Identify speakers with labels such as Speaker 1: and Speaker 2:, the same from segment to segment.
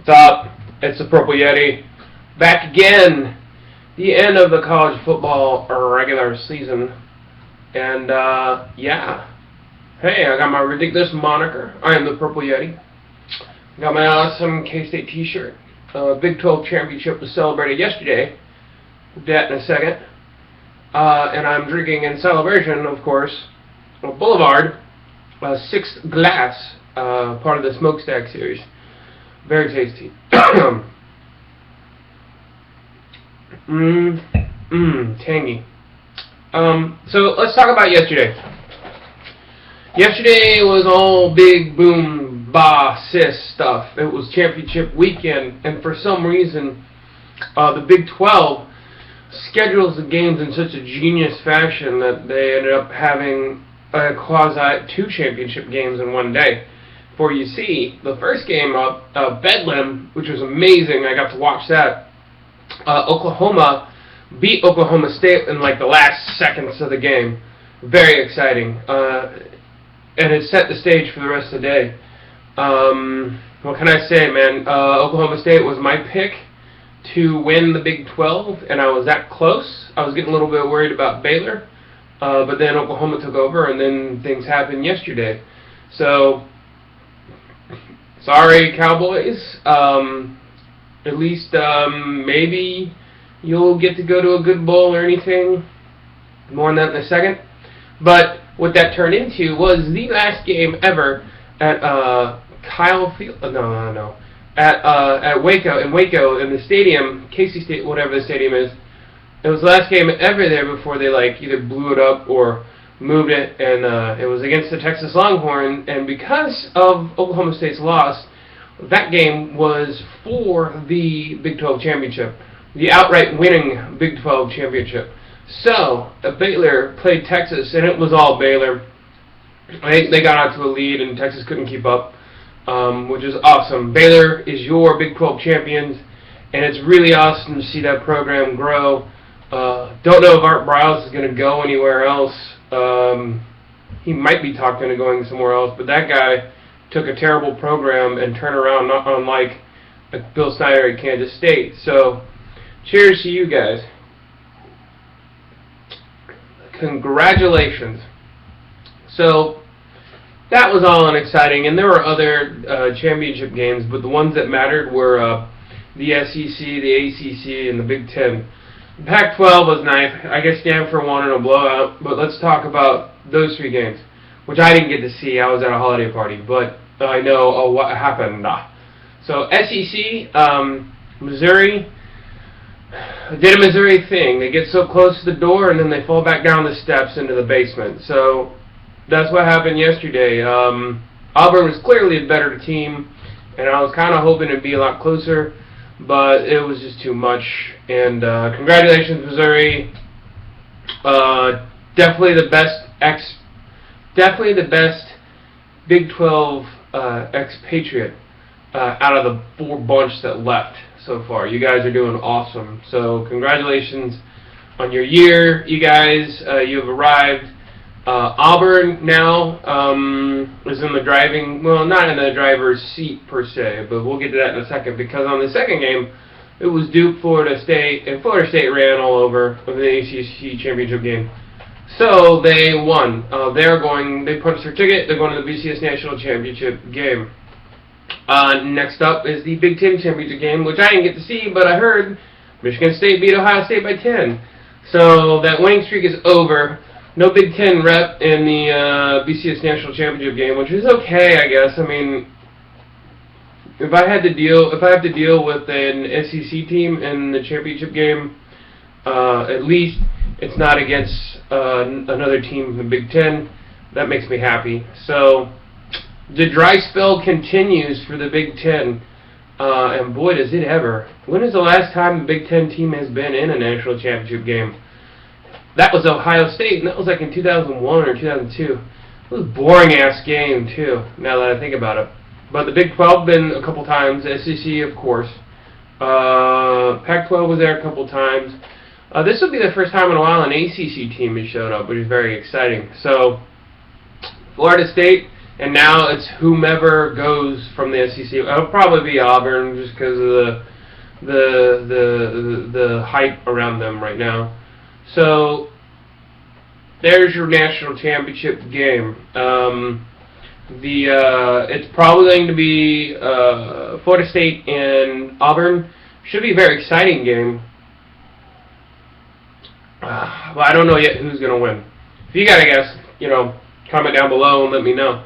Speaker 1: What's up? It's the Purple Yeti. Back again. The end of the college football regular season. And, yeah. Hey, I got my ridiculous moniker. I am the Purple Yeti. Got my awesome K-State t-shirt. Big 12 Championship was celebrated yesterday. We'll do that in a second. And I'm drinking in celebration, of course, a Boulevard, a sixth glass, part of the Smokestack series. Very tasty. Tangy. So let's talk about yesterday. Yesterday was all big boom, bah, sis stuff. It was championship weekend, and for some reason, the Big 12 schedules the games in such a genius fashion that they ended up having a quasi 2 championship games in one day. For you see, the first game up, Bedlam, which was amazing. I got to watch that. Oklahoma beat Oklahoma State in like the last seconds of the game. Very exciting. And it set the stage for the rest of the day. What can I say, man? Oklahoma State was my pick to win the Big 12, and I was that close. I was getting a little bit worried about Baylor, but then Oklahoma took over, and then things happened yesterday. So, sorry, Cowboys. At least maybe you'll get to go to a good bowl or anything. More on that in a second. But what that turned into was the last game ever at Kyle Field. No. At Waco, in the stadium, Casey State, whatever the stadium is. It was the last game ever there before they like either blew it up or moved it, and it was against the Texas Longhorns. And because of Oklahoma State's loss, that game was for the Big 12 championship, the outright winning Big 12 championship. So Baylor played Texas, and it was all Baylor. They got out to a lead, and Texas couldn't keep up. Which is awesome. Baylor is your Big 12 champions, and it's really awesome to see that program grow. Don't know if Art Briles is going to go anywhere else. He might be talking to going somewhere else, but that guy took a terrible program and turned around, not unlike Bill Snyder at Kansas State. So, cheers to you guys. Congratulations. So, that was all unexciting, and there were other championship games, but the ones that mattered were the SEC, the ACC, and the Big Ten. The Pac-12 was nice. I guess Stanford won in a blowout, but let's talk about those 3 games, which I didn't get to see. I was at a holiday party, but I know what happened. So SEC, Missouri did a Missouri thing. They get so close to the door, and then they fall back down the steps into the basement. So that's what happened yesterday. Auburn was clearly a better team, and I was kind of hoping it'd be a lot closer, but it was just too much. And congratulations, Missouri. Definitely the best Big 12 expatriate out of the 4 bunch that left so far. You guys are doing awesome. So congratulations on your year, you guys. You have arrived. Auburn now is in the driving, well, not in the driver's seat per se, but we'll get to that in a second, because on the second game, it was Duke, Florida State, and Florida State ran all over in the ACC Championship Game. So they won. They punched their ticket. They're going to the BCS National Championship Game. Next up is the Big Ten Championship Game, which I didn't get to see, but I heard Michigan State beat Ohio State by 10. So that winning streak is over. No Big Ten rep in the BCS National Championship Game, which is okay, I guess. I mean, if I have to deal with an SEC team in the championship game, at least it's not against another team in the Big Ten. That makes me happy. So the dry spell continues for the Big Ten, and boy, does it ever. When is the last time a Big Ten team has been in a national championship game? That was Ohio State, and that was like in 2001 or 2002. It was a boring-ass game, too, now that I think about it. But the Big 12 been a couple times, SEC, of course. Pac-12 was there a couple times. This will be the first time in a while an ACC team has showed up, which is very exciting. So, Florida State And now it's whomever goes from the SEC. It'll probably be Auburn just because of the hype around them right now. So there's your national championship game. It's probably going to be Florida State and Auburn. Should be a very exciting game. Well, I don't know yet who's going to win. If you got to guess, comment down below and let me know.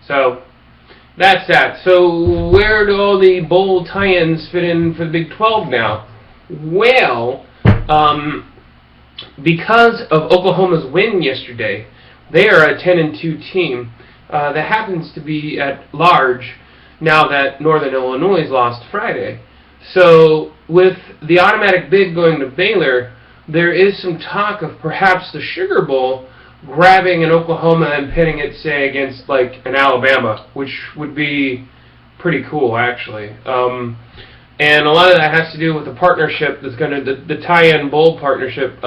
Speaker 1: So that's that. So where do all the bowl tie-ins fit in for the Big 12 now? Well, because of Oklahoma's win yesterday, they are a 10-2 team that happens to be at large now that Northern Illinois lost Friday. So with the automatic bid going to Baylor, there is some talk of perhaps the Sugar Bowl grabbing an Oklahoma and pitting it, say, against like an Alabama, which would be pretty cool, actually. And a lot of that has to do with the partnership that's going to, the tie-in bowl partnership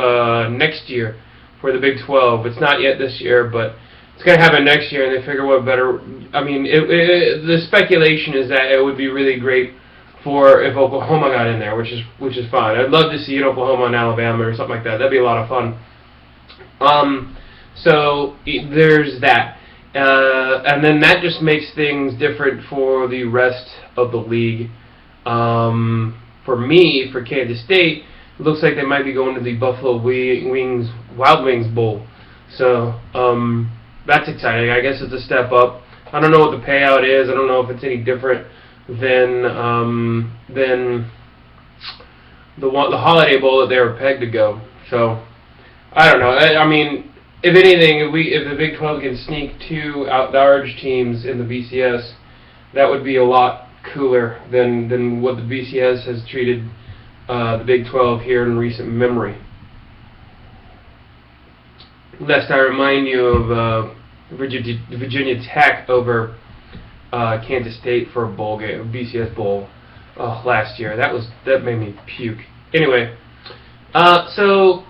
Speaker 1: next year for the Big 12. It's not yet this year, but it's going to happen next year, and they figure what better. I mean, the speculation is that it would be really great for if Oklahoma got in there, which is fine. I'd love to see an Oklahoma and Alabama or something like that. That'd be a lot of fun. So there's that. And then that just makes things different for the rest of the league. For me, for Kansas State, it looks like they might be going to the Buffalo Wild Wings Bowl. So that's exciting. I guess it's a step up. I don't know what the payout is. I don't know if it's any different than the Holiday Bowl that they were pegged to go. So I don't know. I mean, if anything, if the Big 12 can sneak two large teams in the BCS, that would be a lot cooler than what the BCS has treated the Big 12 here in recent memory. Lest I remind you of Virginia Tech over Kansas State for a bowl game, a BCS bowl last year. That made me puke. Anyway, so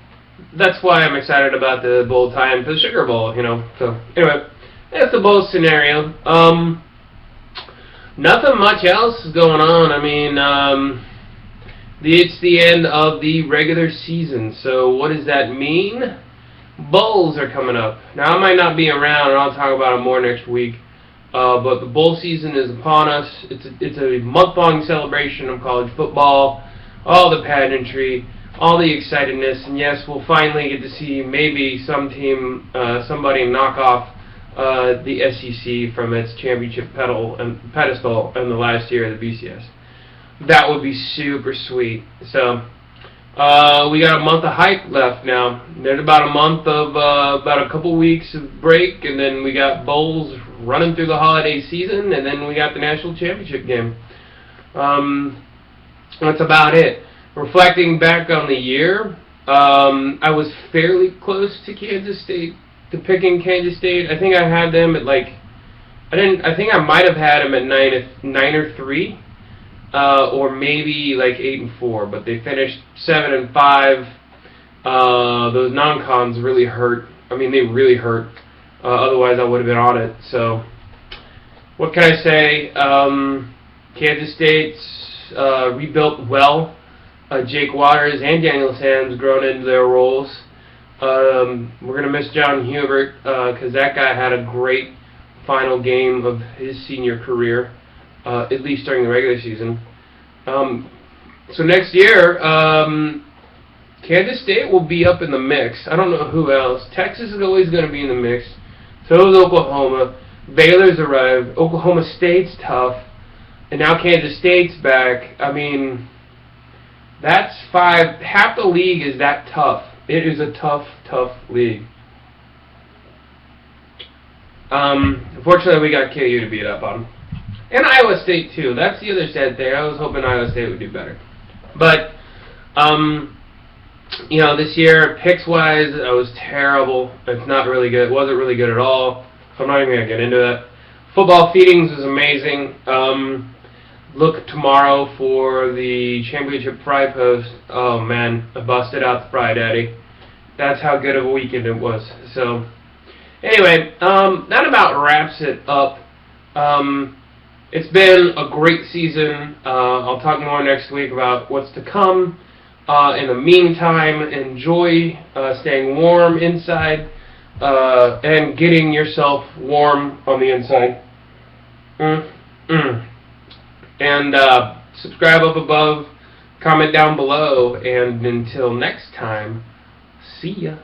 Speaker 1: that's why I'm excited about the bowl tie-in for the Sugar Bowl. So anyway, that's the bowl scenario. Nothing much else is going on. I mean, it's the end of the regular season. So what does that mean? Bowls are coming up. Now I might not be around, and I'll talk about it more next week. But the bowl season is upon us. It's a month-long celebration of college football, all the pageantry, all the excitedness, and yes, we'll finally get to see maybe somebody knock off the SEC from its championship pedestal in the last year of the BCS. That would be super sweet. So we got a month of hype left now. There's about a month of about a couple weeks of break, and then we got bowls running through the holiday season, and then we got the national championship game. That's about it. Reflecting back on the year, I was fairly close to Kansas State, to picking Kansas State. I think I had them at I think I might have had them at 9-3, or maybe like 8-4. But they finished 7-5. Those non-cons really hurt. I mean, they really hurt. Otherwise, I would have been on it. So, what can I say? Kansas State's rebuilt well. Jake Waters and Daniel Sam's grown into their roles. We're going to miss John Hubert because that guy had a great final game of his senior career, at least during the regular season. So next year, Kansas State will be up in the mix. I don't know who else. Texas is always going to be in the mix. So is Oklahoma. Baylor's arrived. Oklahoma State's tough. And now Kansas State's back. I mean, that's 5. Half the league is that tough. It is a tough, tough league. Unfortunately, we got KU to beat up on. And Iowa State, too. That's the other sad thing. I was hoping Iowa State would do better. But, this year, picks-wise, I was terrible. It's not really good. It wasn't really good at all. So I'm not even going to get into that. Football feedings was amazing. Look tomorrow for the championship fry post. Oh, man. I busted out the fry daddy. That's how good of a weekend it was. So, Anyway, that about wraps it up. It's been a great season. I'll talk more next week about what's to come. In the meantime, enjoy staying warm inside and getting yourself warm on the inside. And subscribe up above, comment down below, and until next time, see ya.